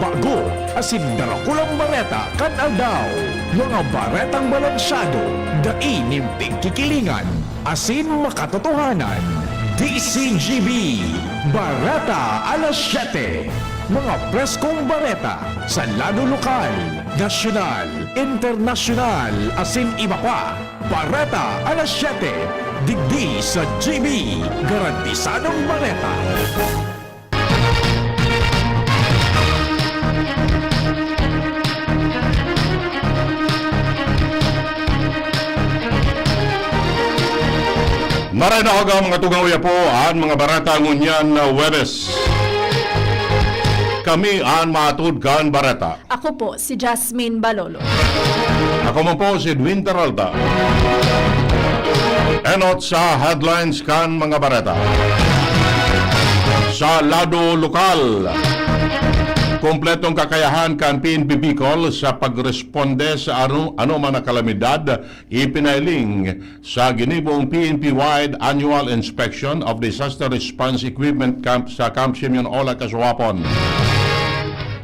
bago, asin darakulang bareta kan aldaw. Mga baretang balansyado, daing kikilingan, asin makatotohanan. DCGB, Bareta alas 7. Mga preskong bareta sa lado lokal, nasyonal, internasyonal, asin iba pa. Bareta alas 7. Digdi sa GB, garantisadong bareta. Maray na kaga mga tugang uya po ang mga barata ngunyan na Webes. Kami ang matud kan barata. Ako po, si Jasmine Balolo. Ako man po si Edwin Teralta. Enot sa headlines kan mga barata. Sa lado lokal, kompletong kakayahan kan PNP Bicol sa pagresponde sa ano man na kalamidad ipinailing sa ginibong PNP-wide Annual Inspection of Disaster Response Equipment Camp sa Camp Simeon Ola, Casuapon.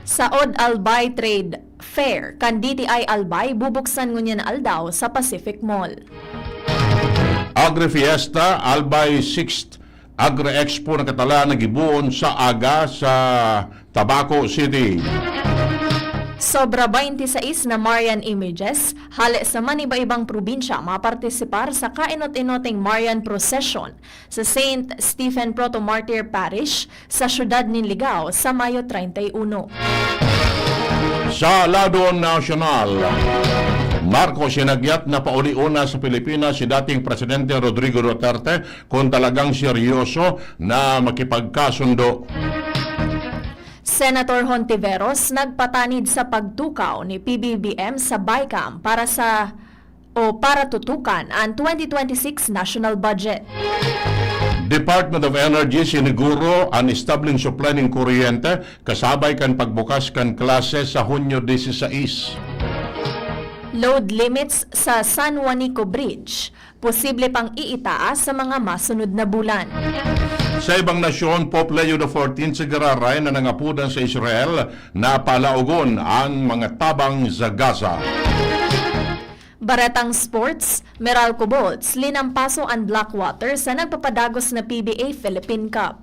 Sa Od Albay Trade Fair, kan DTI Albay, bubuksan ngunyan aldaw sa Pacific Mall. Agri-Fiesta Albay 6th Agri-Expo na katala nagibuon sa aga sa Tabaco City. Sobra 26 na Marian images, hali sa maniba-ibang probinsya mapartisipar sa kainot-inoting Marian Procession sa St. Stephen Proto-Martyr Parish sa siyudad ni Ligao sa Mayo 31. Sa lado nasyonal, Marcos sinagyat na pauli-una sa Pilipinas si dating Presidente Rodrigo Duterte kung talagang seryoso na makipagkasundo. Senator Hontiveros nagpatanid sa pagtukaw ni PBBM sa BICAM para tutukan ang 2026 national budget. Department of Energy siniguro ang establing supply ng kuryente kasabay kan pagbukas kan klase sa Hunyo 16. Load limits sa San Juanico Bridge, posible pang iitaas sa mga masunod na bulan. Sa ibang nasyon, Pope Leo XIV sigararay na nangapudan sa Israel na palaugon ang mga tabang sa Gaza. Baretang Sports, Meralco Bolts, linampaso ang Blackwater sa nagpapadagos na PBA Philippine Cup.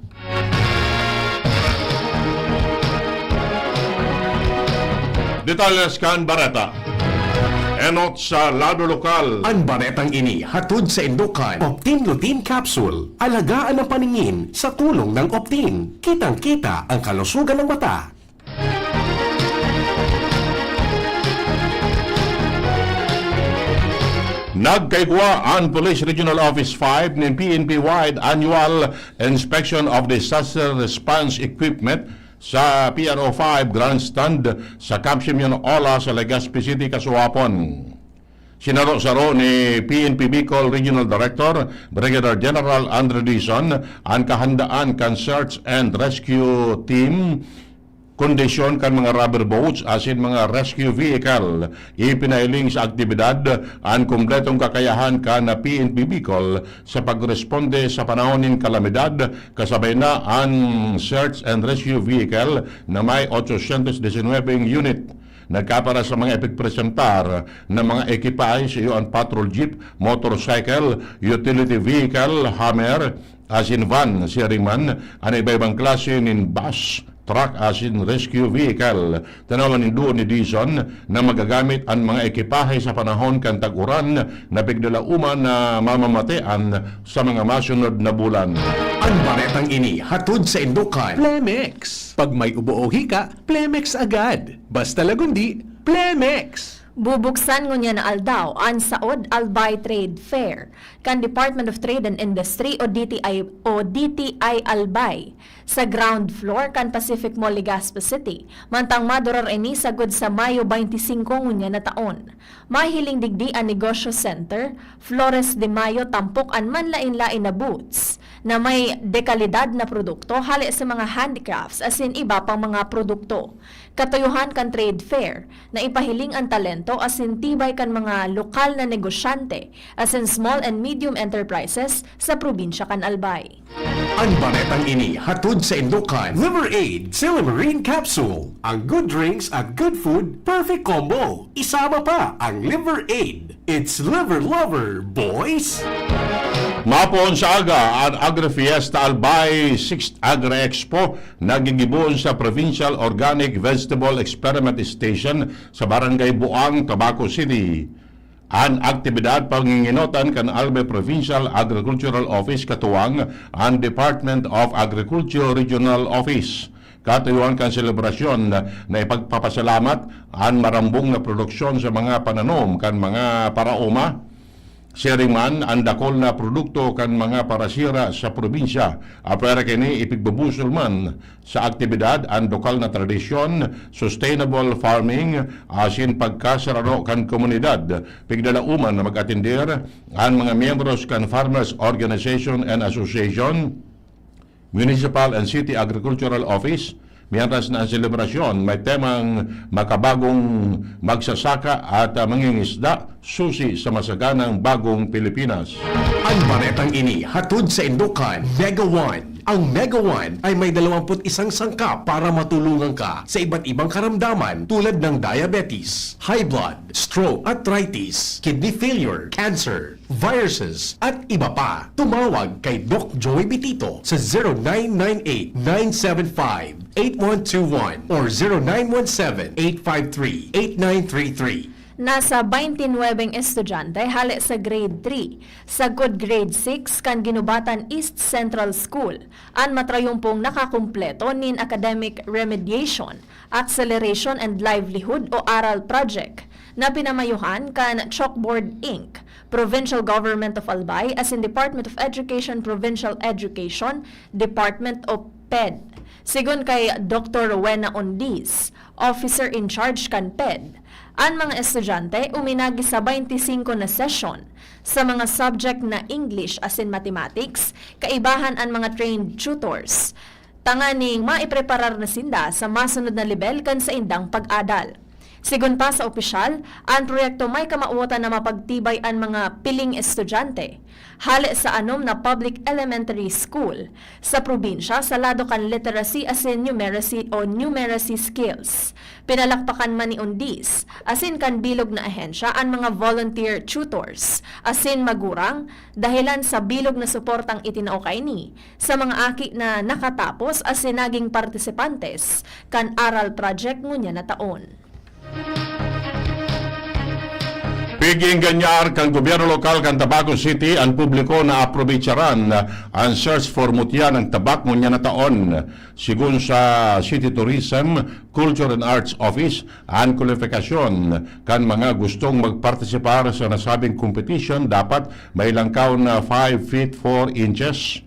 Detalles kan Bareta. Enot sa lado lokal. Ang baretang ini hatod sa Indukan. Optin Lutein Capsule. Alagaan ang paningin sa tulong ng Optin. Kitang-kita ang kalusugan ng mata. Nagkaigwa ang Police Regional Office 5 ng PNP-wide Annual Inspection of Disaster Response Equipment sa PRO 5 Grandstand sa Camp Simeon Ola sa Legazpi City, Casuapon. Sinaro-saro ni PNP Bicol Regional Director Brigadier General Andre Dizon ang kahandaan kan search and rescue team, kondisyon kan mga rubber boats asin mga rescue vehicle. Ipinailing sa aktibidad ang kumpletong kakayahan kan na PNP Bicol sa pagresponde sa panahon ng kalamidad kasabay na ang search and rescue vehicle na may 819 unit. Nagkapara sa mga epigpresentar na mga ekipay sa iyo ang patrol jeep, motorcycle, utility vehicle, hammer, asin van, siringman, ang iba-ibang klase ng bus, truck asin rescue vehicle. Tanawan ni doon ni Dizon na magagamit ang mga ekipahe sa panahon kan tag-uran na bigdalauman na mamamatean sa mga masunod na bulan. Ang baretang ini hatod sa Indukan. Plemex. Pag may ubo o hika, Plemex agad. Basta lagundi, Plemex. Bubuksan ngunya na aldaw ang Saod Albay Trade Fair kan Department of Trade and Industry o DTI Albay sa ground floor kan Pacific Mall, Legazpi City. Mantang madurar ini sagod sa Mayo 25 ngunya na taon. Mahiling digdi ang negosyo center, Flores de Mayo tampok an manlain-lain na booths na may dekalidad na produkto hali sa mga handicrafts asin iba pang mga produkto. Katuyuhan kan trade fair na ipahiling ang talento asin tibay kan mga lokal na negosyante asin small and medium enterprises sa probinsya kan Albay. Ang baretang ini hatod sa Indokan. Liver Aid Silimarine Capsule. Ang good drinks at good food, perfect combo. Isama pa ang Liver Aid. It's liver lover, boys! Mapon sa aga ang Agri-Fiesta Albay 6th Agri-Expo nagigibon sa Provincial Organic Vegetable Experiment Station sa Barangay Buang, Tabaco City. Ang aktibidad panginginotan kan Albay Provincial Agricultural Office katuwang ang Department of Agriculture Regional Office. Katuyuan kan selebrasyon na ipagpapasalamat ang marambong na produksyon sa mga pananom kan mga paraoma. Sharing man ang dakol na produkto kan mga parasira sa probinsya. Apera kini ipigbubusol man sa aktibidad ang lokal na tradisyon, sustainable farming, asin pagkasararo kan komunidad. Pigdalauman na mag-atindir ang mga miyembros kan Farmers Organization and Association, Municipal and City Agricultural Office. Mientras na ang selebrasyon, may temang makabagong magsasaka at mangingisda, susi sa masaganang bagong Pilipinas. Ang baretang ini hatod sa Indokan, Mega One. Ang Mega One ay may 21 sangkap para matulungan ka sa iba't ibang karamdaman tulad ng diabetes, high blood, stroke, arthritis, kidney failure, cancer, viruses, at iba pa. Tumawag kay Doc Joey Bitito sa 0998-975-8121 or 0917-853-8933. Nasa 29 estudyante hali sa grade 3 sa good grade 6 kan Ginubatan East Central School ang matrayumpong nakakumpleto nin academic remediation, acceleration and livelihood o ARAL project na pinamayuhan kan Chalkboard Inc., Provincial Government of Albay as in Department of Education, Provincial Education, Department of PED. Sigon kay Dr. Rowena Ondiz, Officer in Charge kan PED, ang mga estudyante uminagi sa 25 na session sa mga subject na English as in mathematics, kaibahan ang mga trained tutors. Tanganing maipreparar na sinda sa masunod na level kan sa indang pag-adal. Sigun pa sa opisyal, ang proyekto may kamauotan na mapagtibay ang mga piling estudyante. Hali sa anom na public elementary school sa probinsya sa lado kan literacy as in numeracy o numeracy skills. Pinalakpakan man ni Undiz as in kan bilog na ahensya ang mga volunteer tutors as in magurang dahilan sa bilog na suportang itinaokay ni sa mga aki na nakatapos as in naging partisipantes kan ARAL project ngunya na taon. Piging ganyar kang gobyerno lokal kan Tabaco City ang publiko na aprovecharan ang search for mutya ng tabak ngunya na taon. Sigun sa City Tourism, Culture and Arts Office, ang kwalifikasyon kan mga gustong magpartisipar sa nasabing competition dapat may langkaw na 5 feet 4 inches.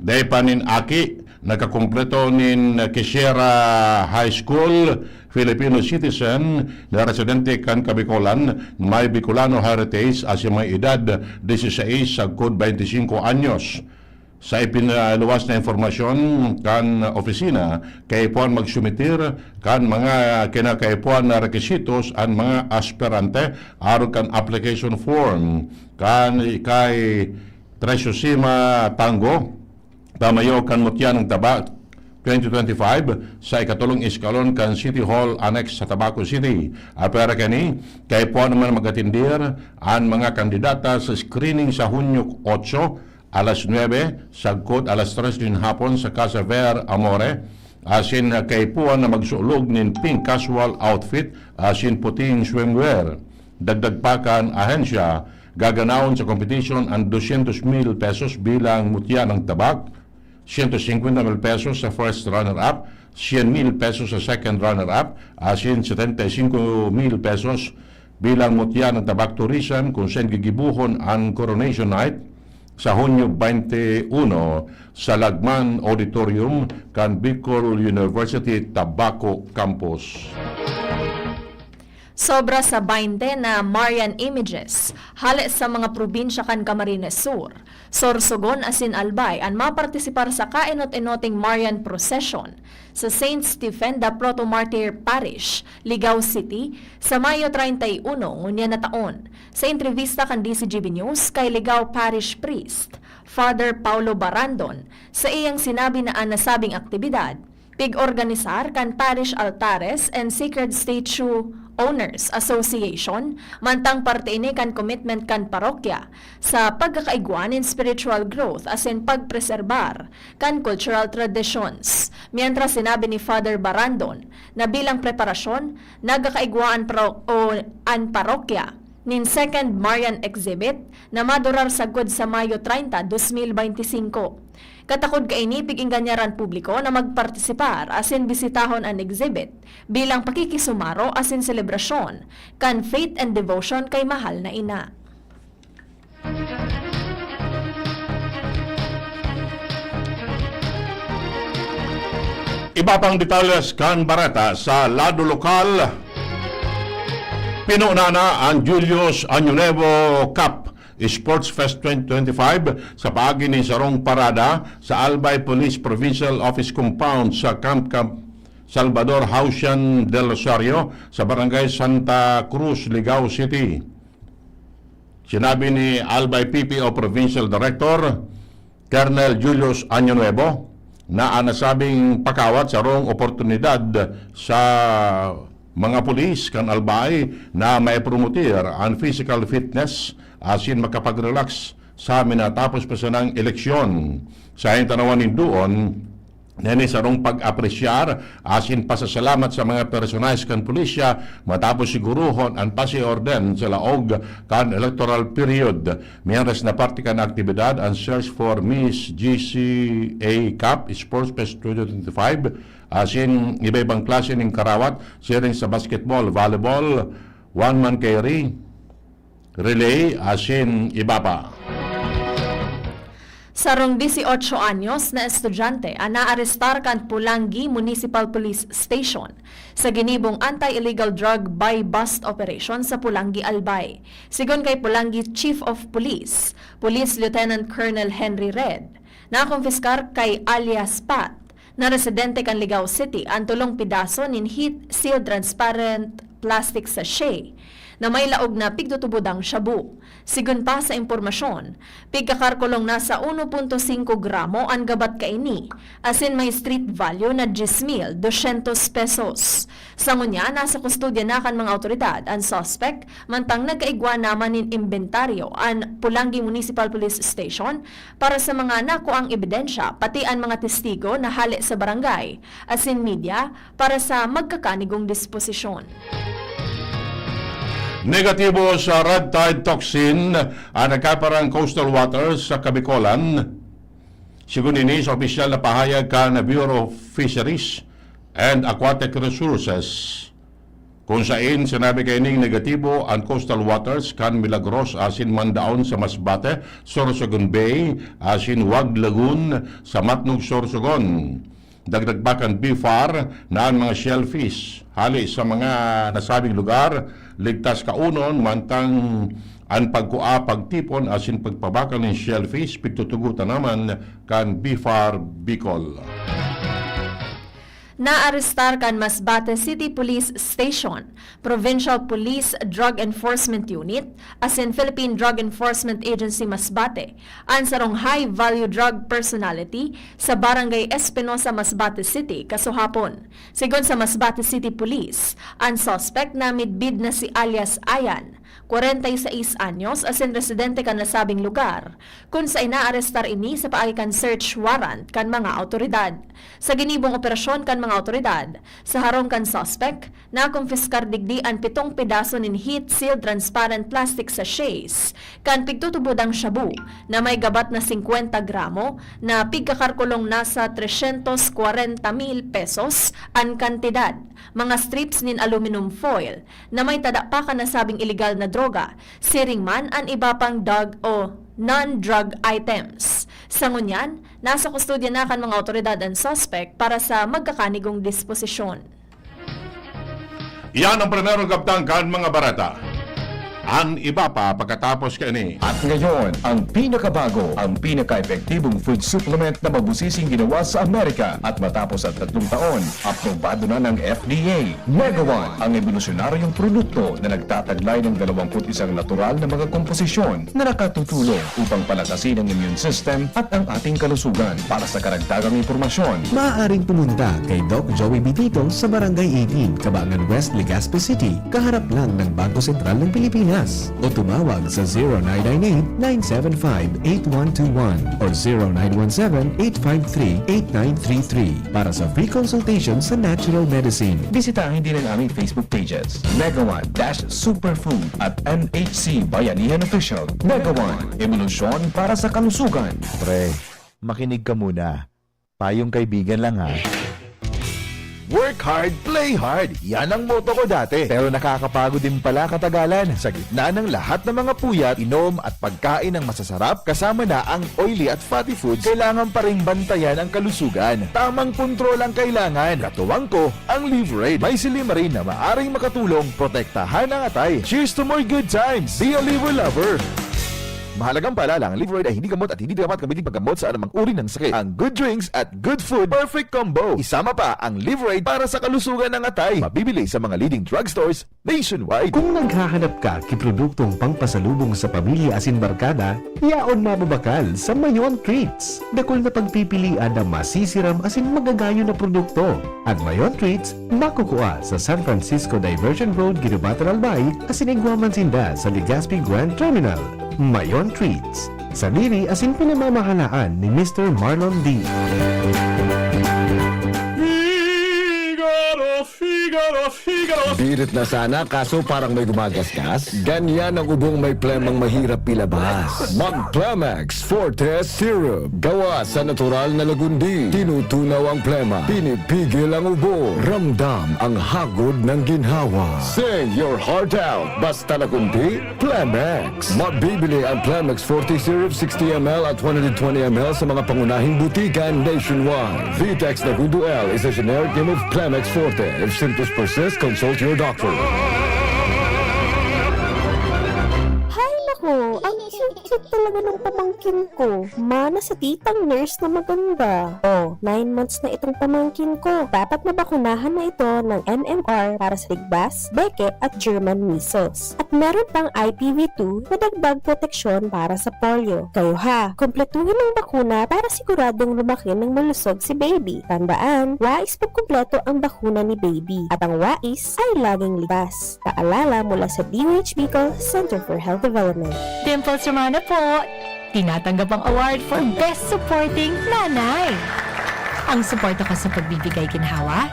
Dahil panin aki, nakakumpleto nin Quisiera High School, Filipino citizen na residente kan Kabikolan, may Bicolano heritage as may edad 16 sa 25 anyos. Sa ipinaluwas na informasyon kan opisina, kaipuan magsumitir kan mga kinakaipuan na requisitos ang mga aspirante aron kan application form kan kay Tresosima Tango, tamayo kan mutya ng tabak 2025 sa ikatulong iskalon kan City Hall Annex sa Tabaco City. Apera kani, kay po naman magatindir ang mga kandidata sa screening sa Hunyo 8, alas 9, sagkot alas 3 din hapon sa Casa Ver Amore. Asin kay po na magsulog nin pink casual outfit, asin puting swimwear. Dagdag pa kan ahensya, gaganawon sa competition ang 200,000 pesos bilang mutya ng tabak, 150,000 pesos sa first runner-up, 100,000 pesos sa second runner-up, asin 75,000 pesos bilang mutya ng tabak tourism kung saan gigibuhon ang Coronation Night sa Hunyo 21 sa Lagman Auditorium kan Bicol University Tabaco Campus. Sobra sa 20 na Marian images, hali sa mga probinsya kan Camarines Sur, Sorsogon asin Albay, ang mapartisipar sa kainot-inoting Marian Procession sa St. Stephen da Proto-Martyr Parish, Ligao City, sa Mayo 31, ngunya na taon. Sa entrevista kan DCGB News kay Ligao Parish Priest, Father Paulo Barandon, sa iyang sinabi na ang nasabing aktibidad, pig-organisar kan Parish Altares and Sacred Statue Owners Association, mantang parte ini kan commitment kan parokya sa pagkakaigwan in spiritual growth as in pagpreserbar kan cultural traditions. Mientras sinabi ni Father Barandon na bilang preparasyon, nagkakaigwaan an parokya nin second Marian exhibit na madurar sagod sa Mayo 30, 2025. Katakod kaini pig-inganyaran publiko na magpartisipar asin bisitahon ang exhibit bilang pakikisumaro asin selebrasyon kan faith and devotion kay mahal na ina. Iba pang detalles kan barata sa lado lokal. Pinunana ang Julius Año Nuevo Cup Sports Fest 2025 sa paagi ni Sarong Parada sa Albay Police Provincial Office Compound sa Camp Salvador Hausian del Rosario sa Barangay Santa Cruz, Ligao City. Sinabi ni Albay PPO Provincial Director Colonel Julius Año Nuevo na ang nasabing pakawat sa rong oportunidad sa mga pulis kan Albay na may promoter ang physical fitness asin makapag-relax sa minatapos pa sa ng eleksyon. Sa tanawan doon, nene sarong pag-apresyar asin pasasalamat sa mga personalis kan pulisya matapos siguruhon ang pasiorden sa laog kan electoral period. Mientras na parte kan aktibidad ang search for Miss GCA Cup Sports Fest 2025 asin iba-ibang klase ng karawat sharing sa basketball, volleyball, one-man carry, relay, asin iba pa. Sarong 18 anyos na estudyante ang naarestar kan Pulangi Municipal Police Station sa ginibong anti-illegal drug buy-bust operation sa Pulangi, Albay. Sigon kay Pulangi Chief of Police, Police Lieutenant Colonel Henry Red, nakonfiskar kay alias Pat na residente kan Ligao City ang tulong pidaso nin heat-sealed transparent plastic sachet na may laog na pigtutubodang shabu. Sigun pa sa impormasyon, pigkakarkulong nasa 1.5 gramo ang gabat kaini, asin may street value na 10,200 pesos. Sa ngunya, nasa kustudya na kan mga otoridad ang suspect, mantang nagkaigwa naman in inventaryo ang Pulangi Municipal Police Station para sa mga nakuang ebidensya, pati ang mga testigo na hali sa barangay, asin media para sa magkakanigong disposisyon. Negatibo sa red tide toxin ang nagkaparang coastal waters sa Kabicolan. Sigun ini sa opisyal na pahayag kan Bureau of Fisheries and Aquatic Resources. Kung saan sinabi kaining negatibo ang coastal waters kan Milagros asin Mandaon sa Masbate, Sorsogon Bay asin Wag Lagoon sa Matnog, Sorsogon. Dagdagbakan BFAR na ang mga shellfish hali sa mga nasabing lugar ligtas kaunon mantang ang pagkua pagtipon asin pagpabakal ng shellfish pigtutugutan naman kan BFAR Bicol. Naarestar kan Masbate City Police Station, Provincial Police Drug Enforcement Unit, asin Philippine Drug Enforcement Agency Masbate, ang sarong high-value drug personality sa Barangay Espinosa, Masbate City, kasuhapon. Sigon sa Masbate City Police, ang suspect na midbid na si alias Ayan, 46 anyos, asin residente kan nasabing lugar, kung sa inaarestar ini sa paagi kan search warrant kan mga autoridad. Sa ginibong operasyon kan mga autoridad, sa harong kan suspect, nakonfiskar digdi ang 7 pedaso nin heat-sealed transparent plastic sachets, kan pigtutubodang shabu na may gabat na 50 gramo na pigkakarkulong nasa 340,000 pesos ang kantidad, mga strips nin aluminum foil na may tada pa kan nasabing illegal na droga, siring man ang iba pang drug o non-drug items. Sa ngunyan, nasa kustudya na kan mga otoridad ang suspect para sa magkakanigong disposisyon. Iyan ang primerong kaptang kan mga barata. Ang iba pa pagkatapos kani. At ngayon, ang pinakabago, ang pinaka-epektibong food supplement na mabusising ginawa sa Amerika at matapos ang 3 taon, aprobado na ng FDA. Mega One, ang evolusyonaryong produkto na nagtataglay ng 21 natural na mga komposisyon na nakatutulong upang palakasin ang immune system at ang ating kalusugan. Para sa karagdagang impormasyon, Maaaring pumunta kay Doc Joey Bitito sa Barangay 18, Cabangan West, Legazpi City, kaharap lang ng Bangko Sentral ng Pilipinas. O tumawag sa 0998-975-8121 or 0917-853-8933 para sa free consultation sa natural medicine. bisitahin din ang aming Facebook pages, Mega One-Superfood at MHC Bayanihan Official. Mega One, evolusyon para sa kalusugan. Pre, makinig ka muna. Payong kaibigan lang ha. Work hard, play hard. Yan ang motto ko dati. Pero nakakapagod din pala katagalan. Sa gitna ng lahat ng mga puyat, inom at pagkain ng masasarap, kasama na ang oily at fatty foods, kailangan pa ring bantayan ang kalusugan. Tamang kontrol ang kailangan. Katuwang ko, ang Liverade. May silimarin na maaring makatulong, protektahan ang atay. Cheers to more good times. Be a liver lover. Mahalagang paalala, ang Liverade ay hindi gamot at hindi dapat gamitin paggamot sa anumang uri ng sakit. Ang good drinks at good food, perfect combo. Isama pa ang Liverade para sa kalusugan ng atay. Mabibili sa mga leading drugstores nationwide. Kung naghahanap ka kiproduktong pangpasalubong sa pamilya asin barkada, yaon mababakal sa Mayon Treats. Dakol na pagpipilian na masisiram asin magagayo na produkto. At Mayon Treats, makukuha sa San Francisco Diversion Road, Ginubatan, Albay, asin Iguaman Sinda sa Legazpi Grand Terminal. Mayon Treats. Sarili asin pinamamahalaan ni Mr. Marlon D. Birit na sana kaso parang may gumagasgas. Ganyan ang ubong may plemang mahirap ilabas. Mag-Plemex Forte Syrup. Gawa sa natural na lagundi. Tinutunaw ang plema. Pinipigil ang ubo. Ramdam ang hagod ng ginhawa. Sing your heart out. Basta lagundi, Plemex. Mabibili ang Plemex Forte Syrup 60ml at 120ml sa mga pangunahing butikan nationwide. Vitex Lagundo L is a generic name of Plemex Forte. If symptoms persist, consult your doctor. Hay nako, ang cute talaga ng pamangkin ko. Mana sa titang nurse na maganda. 9 months na itong pamangkin ko. Dapat mabakunahan na ito ng MMR para sa ligbas, beke at German measles. At meron pang IPV2 na dagdag proteksyon para sa polio. Kayo ha, kumpletuhin ang bakuna para siguradong lumaki ng malusog si baby. Tandaan, wais pag kumpleto ang bakuna ni baby. At ang wais ay laging ligas. Paalala mula sa DOH Bicol Center for Health Development. Dimples Romana po, tinatanggap ang award for Best Supporting Nanay. Ang suporta ko sa pagbibigay ginhawa,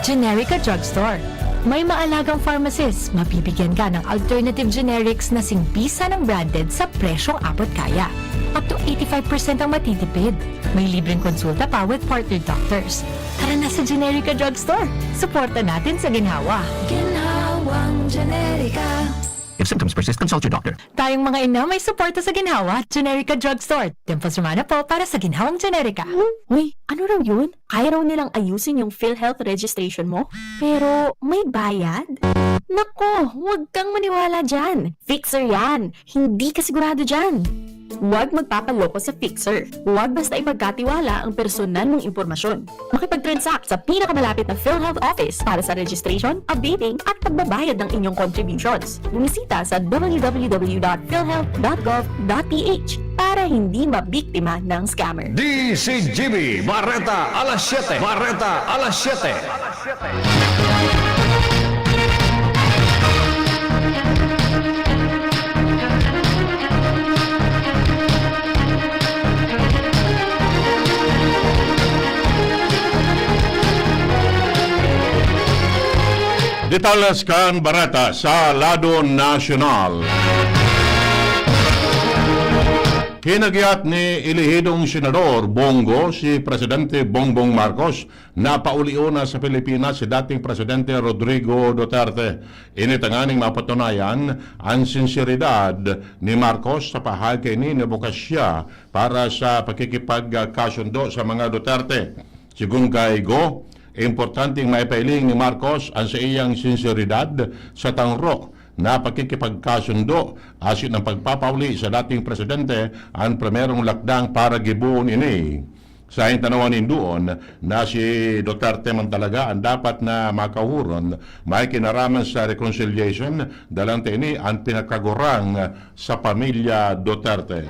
Generica Drugstore. May maalagang pharmacist, mabibigyan ka ng alternative generics na singpisa ng branded sa presyong abot kaya. Up to 85% ang matitipid. May libreng konsulta pa with partner doctors. Tara na sa Generica Drugstore. Suporta natin sa ginhawa. Ginhawang Generica. If symptoms persist, consult your doctor. Tayong mga ina may suporta sa ginhawa, Generica Drugstore. Dimples Romana po para sa ginhawang Generica. Uy, ano raw yun? Kaya raw nilang ayusin yung PhilHealth registration mo? Pero may bayad? Nako, huwag kang maniwala dyan. Fixer yan. Hindi ka sigurado dyan. Huwag magpapaloko sa Fixer. Huwag basta ipagkatiwala ang personal mong impormasyon. Makipag-transact sa pinakamalapit na PhilHealth office para sa registration, updating at pagbabayad ng inyong contributions. Bumisita sa www.philhealth.gov.ph para hindi mabiktima ng scammer. DCGB Barreta alas 7. Barreta alas 7. Detalles kan Barata sa Lado Nacional. Kinagyat ni ilihidong Senador Bongo si Presidente Bongbong Marcos na pauliuna sa Pilipinas si dating Presidente Rodrigo Duterte. Initanganing mapatunayan ang sinseridad ni Marcos sa pahagi ni nabukas siya para sa pakikipagkasundo sa mga Duterte. Sigun kay importanteng maipailing ni Marcos ang sa iyang sinseridad sa tangrok na pakikipagkasundo asin ang pagpapauli sa dating presidente ang primerong lakdang para gibuon ini. Sa tanawanin doon na si Duterte man talaga ang dapat na makahuron may kinaraman sa reconciliation dalante ini ang pinakagurang sa pamilya Duterte.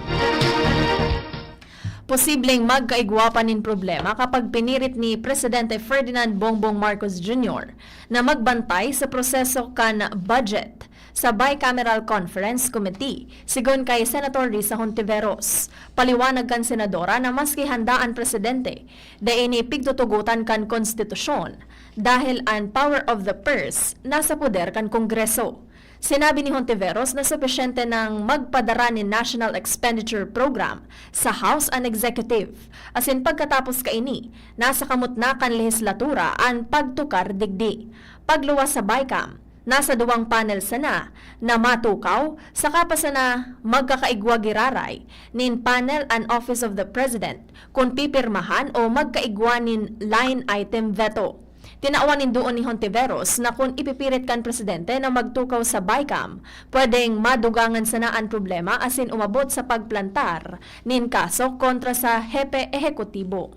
Posibleng magkaigwapan nin problema kapag pinirit ni Presidente Ferdinand Bongbong Marcos Jr. na magbantay sa proseso kan budget sa Bicameral Conference Committee, sigon kay Senator Risa Hontiveros. Paliwanag kan senadora na maski handa ang presidente, daini pigtutugutan kan konstitusyon dahil ang power of the purse nasa poder kan Kongreso. Sinabi ni Hontiveros na supisyente ng magpadara ni National Expenditure Program sa House and Executive. Asin pagkatapos kaini, nasa kamot na kan lehislatura ang pagtukar digdi. Pagluwas sa BICAM, nasa duwang panel sana na matukaw sa kapasa na magkakaigwagiraray nin panel and Office of the President kung pipirmahan o magkaigwanin line item veto. Tinaawanin doon ni Hontiveros na kung ipipirit kan presidente na magtukaw sa BICAM, pwedeng madugangan sana ang problema asin umabot sa pagplantar nin kaso kontra sa hepe ehekutibo.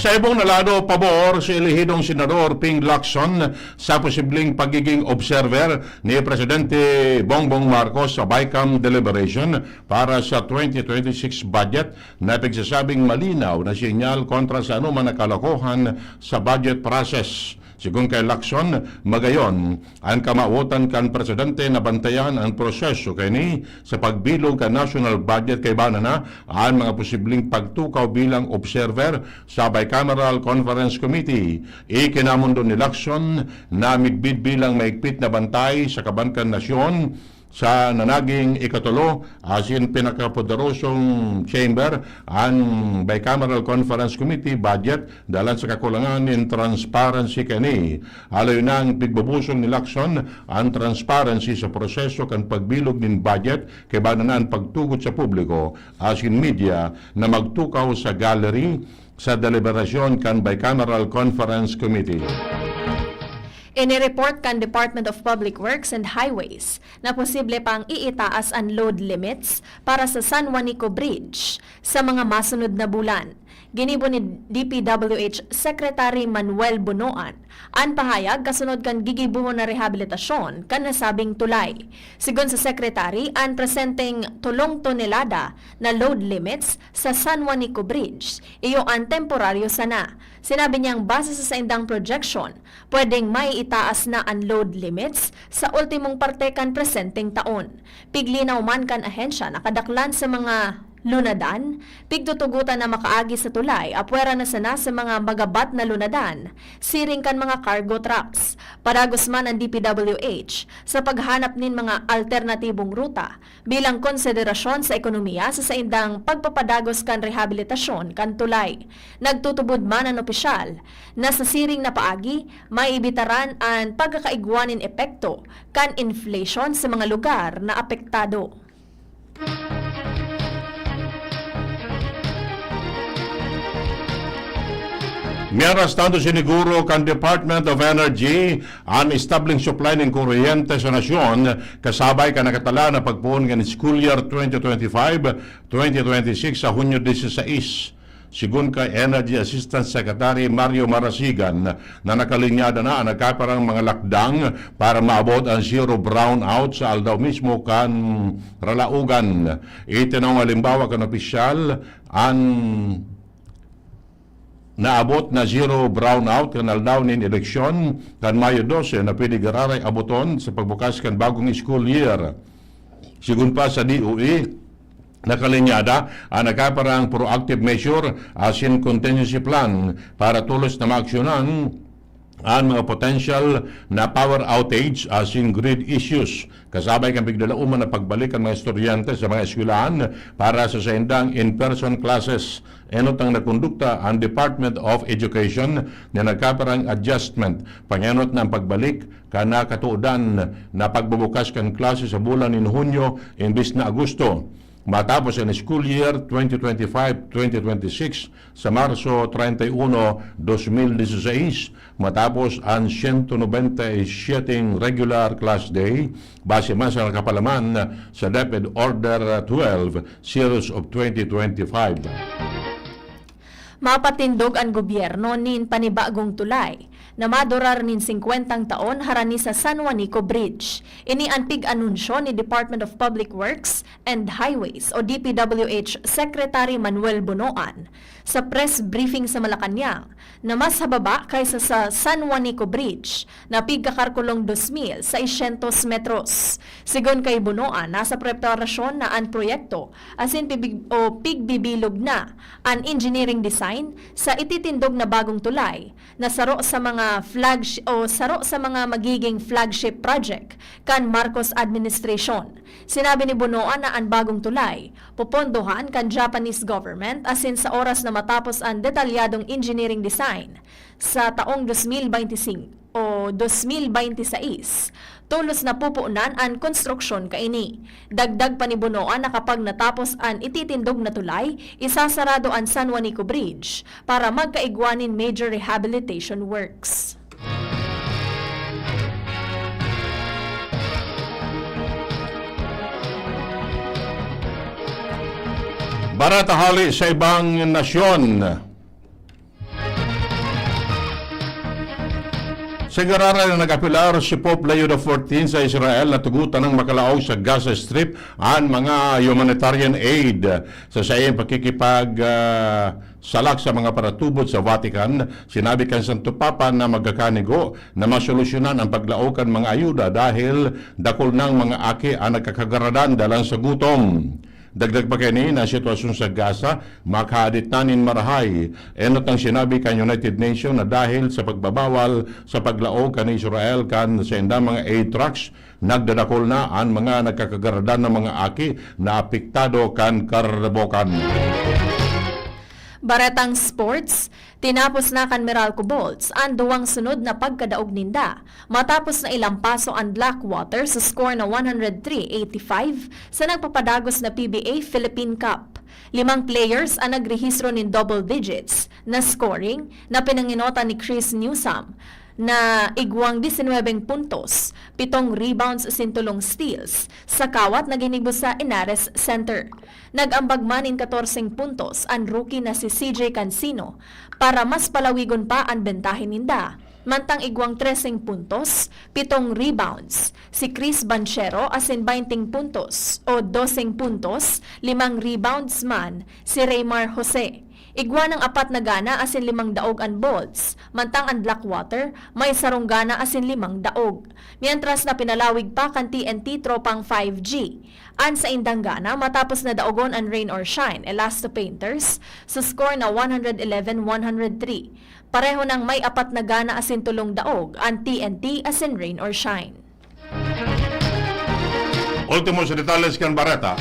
Sa ibong nalado, pabor si elehidong Senador Ping Lacson sa posibleng pagiging observer ni Presidente Bongbong Marcos sa BICAM deliberation para sa 2026 budget na pigsasabing malinaw na sinyal kontra sa anuman na kalokohan sa budget process. Sigun kay Lacson, magayon ang kamautan kan presidente na bantayan ang proseso kini sa pagbilog kan national budget kay banana ang mga posibleng pagtukaw bilang observer sa Bicameral Conference Committee. Ikinamundo ni Lacson na migbid bilang maigpit na bantay sa kabankan nasyon sa nanaging ikatulo asin pinakapoderosong chamber ang Bicameral Conference Committee budget dalan sa kakulangan in transparency kani. Aloy na ang pigbubusong ni Lacson ang transparency sa proseso kan pagbilog nin budget kay bananan pagtugot sa publiko asin media na magtukaw sa gallery sa deliberasyon kan Bicameral Conference Committee. Inireport kan Department of Public Works and Highways na posible pang iitaas ang load limits para sa San Juanico Bridge sa mga masunod na bulan. Ginibo ni DPWH Secretary Manuel Bunoan ang pahayag kasunod kan gigibuhon na rehabilitasyon kan nasabing tulay. Sigon sa Secretary, ang presenteng 3 tonelada na load limits sa San Juanico Bridge, iyo ang temporaryo sana. Sinabi niyang base sa saindang projection, pwedeng may itaas na ang load limits sa ultimong parte kan presenteng taon. Piglinaw man kan ahensya nakadaklan sa mga lunadan, pigtutugutan na makaagi sa tulay, apwera na sana sa mga magabat na lunadan, siring kan mga cargo trucks. Padagos man ang DPWH sa paghanap nin mga alternatibong ruta bilang konsiderasyon sa ekonomiya sa saindang pagpapadagos kan rehabilitasyon kan tulay. Nagtutubod man ang opisyal na sa siring na paagi, maibitaran ang pagkakaigwanin epekto kan inflation sa mga lugar na apektado. Mientras tanto, siniguro kan Department of Energy ang establing supply ng kuryente sa nasyon kasabay ka nakatala na pagpuon ng school year 2025-2026 sa Hunyo 16. Sigun kay Energy Assistant Secretary Mario Marasigan na nakalinyada na ang nagkaparang mga lakdang para maabot ang zero brownout sa aldaw mismo kan ralaugan. Itinong halimbawa kan opisyal ang naabot na zero brownout kan aldaw nin eleksyon kan Mayo 12 na pwede gararay abuton sa pagbukas kan bagong school year. Sigun pa sa DOE, nakalinyada ang nagkaparang proactive measure asin contingency plan para tulos na maaksyonan ang mga potential na power outage asin grid issues. Kasabay kang bigdalauman na pagbalik ang mga estudyante sa mga eskwelahan para sa saindang in-person classes. Enot ang nakondukta ang Department of Education na nagkaparang adjustment. Pangenot na ang pagbalik kana katuodan na pagbubukas kan klase sa bulan in Hunyo imbis na Agosto. matapos ang school year 2025-2026 sa Marso 31, 2016 matapos ang 197 regular class day base man sa kapalaman sa DepEd Order 12 Series of 2025. Mapatindog ang gobyerno nin panibagong tulay na madurar nin 50 taon harani sa San Juanico Bridge. Ini ang pig-anunsyo ni Department of Public Works and Highways o DPWH Secretary Manuel Bunoan sa press briefing sa Malacanang na mas hababa kaysa sa San Juanico Bridge na pigkakarkulong 2,600 metros. Sigon kay Bunoan, nasa preparasyon na ang proyekto asin pigbibilog na ang engineering design sa ititindog na bagong tulay na saro sa mga magiging flagship project kan Marcos administration. Sinabi ni Bunoan na ang bagong tulay pupondohan kan Japanese government asin sa oras na matapos ang detalyadong engineering design sa taong 2025 o 2026. Tulos na pupunan ang konstruksyon kaini. Dagdag pa ni Bunoan na kapag natapos ang ititindog na tulay, isasarado ang San Juanico Bridge para magkaigwanin major rehabilitation works. Baratahali sa ibang nasyon. Sa gararan na nag-apilar si Pope Leo XIV sa Israel na tugutan ng makalaog sa Gaza Strip ang mga humanitarian aid sa sayang salak sa mga paratubod sa Vatican. Sinabi kan Santo Papa na magkakanigo na masolusyonan ang paglaokan mga ayuda dahil dakol ng mga aki ang nagkakagaradan dalang sa gutom. Dagdag pa kini na sitwasyon sa Gaza, makahadit nanin marahay. Enot ang sinabi kan United Nations na dahil sa pagbabawal sa paglaog kan Israel kan sa indang mga aid trucks, nagdadakol na ang mga nagkakagaradan ng mga aki na apektado kan karabokan. Baratang sports, tinapos na kan Meralco Bolts ang duwang sunod na pagkadaog ninda matapos na ilampaso ang Blackwater sa score na 103-85 sa nagpapadagos na PBA Philippine Cup. 5 players ang nagrehistro ng double digits na scoring na pinanginota ni Chris Newsome na igwang 19 puntos, 7 rebounds at 3 steals sa kawat na ginibo sa Inares Center. Nag-ambag man in 14 puntos ang rookie na si CJ Cancino para mas palawigon pa ang bentahin ninda. Mantang igwang 13 puntos, 7 rebounds, si Chris Banchero asin 20 puntos o 12 puntos, 5 rebounds man si Raymar Jose. Igwa ng 4 na gana asin 5 daog ang Bolts, mantang ang Blackwater may sarong gana asin 5 daog. Mientras na pinalawig pa kan TNT tropang 5G. An sa indang gana matapos na daogon ang Rain or Shine Elasto Painters sa score na 111-103. Pareho nang may 4 na gana asin 3 daog ang TNT asin Rain or Shine. Ultimo sa detalles kan Barata.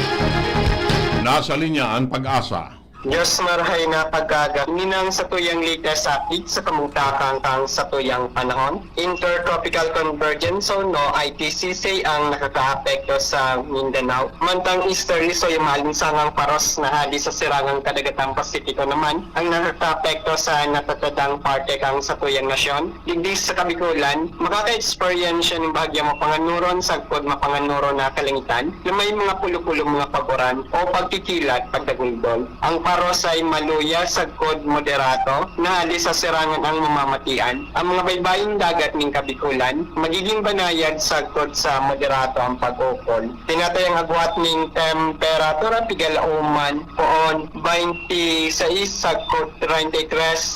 Nasa linya ang Pag-asa. Diyos marahay na paggaga, ninang sa tuyang latest update sa kamugtakang kang sa tuyang panahon. Intertropical Convergence Zone no ITCC ang nakakaapekto sa Mindanao. Mantang easterly so yung malinsangang paros na hali sa sirangang kadagatang Pasipiko naman ang nakakaapekto sa natatadang parte kang sa tuyang nasyon. Digdi sa Kabikulan, makaka-experience ng bahagya mo panganuron sagpod mapanganuro na kalangitan na may mga pulo-pulo mga paboran o pagkikilat pagdagulgol. Ang paros ay maluya sagkod moderato na hali sa sirangan ang mamamatian. Ang mga baybaying dagat ng Kabikulan magiging banayad sagkod sa moderato ang pag-ukol. Tinatayang agwat ng temperatura pigalauman poon 26 sagkod 33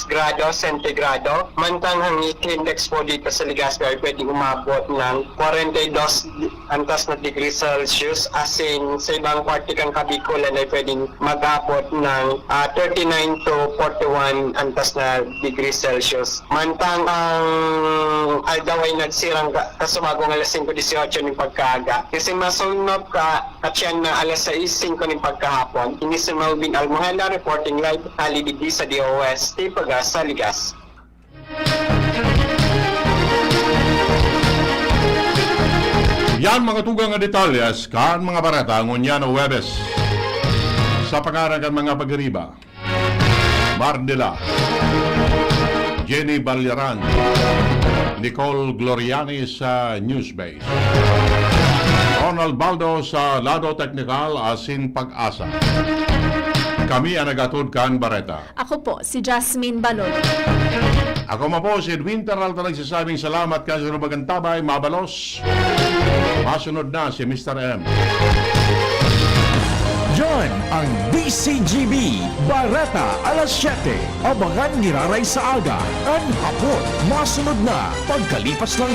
grado sentigrado. Mantang hangit index po dito sa Legazpi ay pwedeng umabot ng 42 antas na degree Celsius, asin sa ibang parte kang Kabikulan ay pwedeng mag-abot ng 39 to 41 antas na degree Celsius. Mantang ang aldaw ay nagsirang kasumagong alas 5:18 ng pagkaaga. Kasi masunod ka at yan na alas 6:05 ng pagkahapon. Ini si Melvin Almohela reporting live halibidi sa DOS Pag-asa Ligas. Yan mga tugang nga detalyas kan mga barata ngunyan o Webes. Sa pangarang ng mga pagriba, Mardela, Jenny Balyaran, Nicole Gloriani sa Newsbase, Ronald Baldo sa Lado Technical asin Pag-asa. Kami ang nagatudkan Bareta. Ako po, si Jasmine Balot. Ako ma po si Edwin Terralta nagsasabing salamat kasi sa magantabay, mabalos. Masunod na si Mr. M. Yan ang DCGB Barata alas 7. Abangan ni Raray sa aga. Ang hapon, masunod na pagkalipas lang